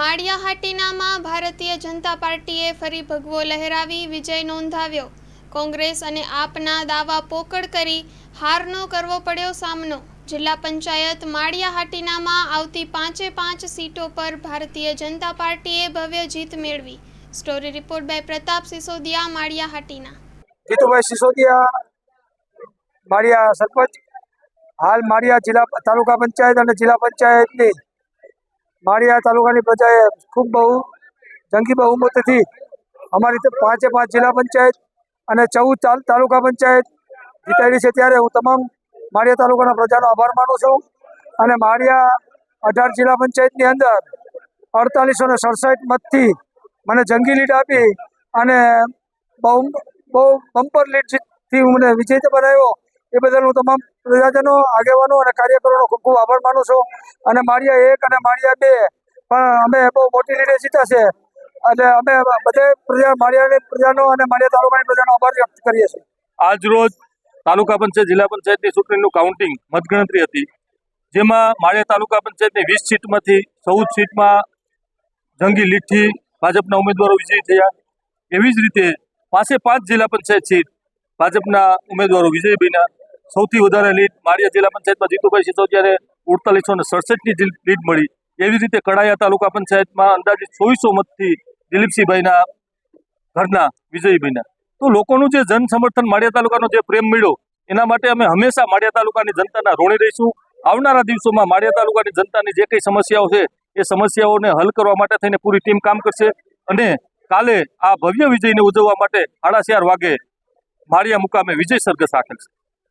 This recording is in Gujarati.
માળિયા હાટીનામાં ભારતીય જનતા પાર્ટીએ ફરી ભગવો લહેરાવી વિજય નોંધાવ્યો। કોંગ્રેસ અને આપના દાવા પોકળ કરી હારનો કરવો પડ્યો સામનો। જિલ્લા પંચાયત માળિયા હાટીનામાં આવતી 5 સીટો પર ભારતીય જનતા પાર્ટીએ ભવ્ય જીત મેળવી। Story report by Pratap Sisodia, Maliya Hatina. Jitubhai Sisodia, Maliya sarpanch. હાલ માળિયા જિલ્લા તાલુકા પંચાયત અને જિલ્લા પંચાયતની માળિયા તાલુકાની પ્રજાએ ખૂબ બહુ જંગી બહુમતીથી અમારી 5 જિલ્લા પંચાયત અને 14 તાલુકા પંચાયત જીતાડી છે। ત્યારે હું તમામ માળિયા તાલુકાના પ્રજાનો આભાર માનું છું અને માળિયા 18 જિલ્લા પંચાયતની અંદર 4867 મતથી મને જંગી લીડ આપી અને બહુ બમ્પર લીડથી મને વિજેતા બનાવ્યો। એ બદલ હું તમામ પ્રજાજનો, આગેવાનો અને કાર્યકરોનો ખૂબ ખૂબ આભાર માનું છું અને માળિયા 1 અને માળિયા 2 પણ અમે બહુ મોટી લીડે જીત્યા છે અને અમે બધે માળિયાની પ્રજાનો અને માળિયા તાલુકાની પ્રજાનો આભાર વ્યક્ત કરીએ છીએ। આજ રોજ તાલુકા પંચાયત જિલ્લા પંચાયતની ચૂંટણીનું કાઉન્ટિંગ મતગણતરી હતી, જેમાં માળિયા તાલુકા પંચાયતની 20 સીટમાંથી 14 સીટમાં જંગી લીડથી ભાજપના ઉમેદવારો વિજયી થયા। એવી જ રીતે 5 જિલ્લા પંચાયત સીટ ભાજપના ઉમેદવારો વિજયી બન્યા। સૌથી વધારે લીડ માળિયા જિલ્લા પંચાયતમાં જીતુભાઈ સિસોદિયાને 4867 લીડ મળી। એવી રીતે કડાયા તાલુકા પંચાયતમાં અંદાજિત 2400 મતથી દિલીપસિંહભાઈના ઘરના વિજયી બન્યા। તો લોકોનું જે જન સમર્થન, માળિયા તાલુકાનો જે પ્રેમ મળ્યો, એના માટે અમે હંમેશા માળિયા તાલુકાની જનતાના ઋણી રહીશું। આવનારા દિવસોમાં માળિયા તાલુકાની જનતાની જે કંઈ સમસ્યાઓ છે એ સમસ્યાઓને હલ કરવા માટે થઈને પૂરી ટીમ કામ કરશે અને કાલે આ ભવ્ય વિજયને ઉજવવા માટે 4:30 વાગે માળિયા મુકામે વિજય સરઘસ રાખેલ છે।